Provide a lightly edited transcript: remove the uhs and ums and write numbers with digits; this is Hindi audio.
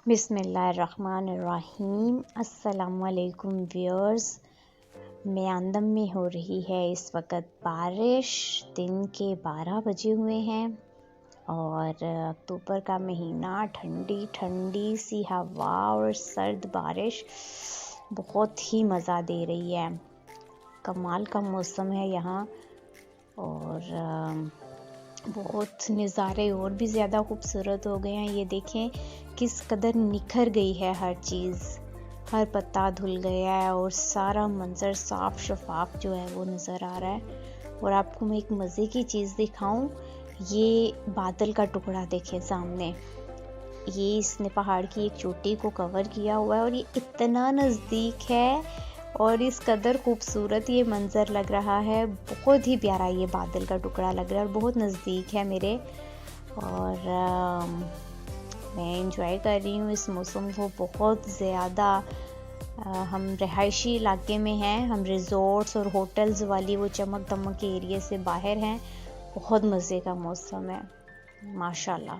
बिस्मिल्लाहिर्रहमानिर्रहीम। अस्सलामुअलैकुम व्यूअर्स। म्यांदम में हो रही है इस वक्त बारिश। दिन के 12 बजे हुए हैं और अक्टूबर का महीना, ठंडी ठंडी सी हवा और सर्द बारिश बहुत ही मज़ा दे रही है। कमाल का मौसम है यहाँ और बहुत नज़ारे और भी ज़्यादा खूबसूरत हो गए हैं। ये देखें किस कदर निखर गई है हर चीज़, हर पत्ता धुल गया है और सारा मंजर साफ शफाफ जो है वो नज़र आ रहा है। और आपको मैं एक मज़े की चीज़ दिखाऊं, ये बादल का टुकड़ा देखें सामने, ये इसने पहाड़ की एक चोटी को कवर किया हुआ है और ये इतना नज़दीक है और इस कदर खूबसूरत ये मंज़र लग रहा है। बहुत ही प्यारा ये बादल का टुकड़ा लग रहा है और बहुत नज़दीक है मेरे। और मैं इंजॉय कर रही हूँ इस मौसम को बहुत ज़्यादा। हम रिहायशी इलाके में हैं, हम रिज़ॉर्ट्स और होटल्स वाली वो चमक दमक के एरिया से बाहर हैं। बहुत मज़े का मौसम है माशाल्लाह।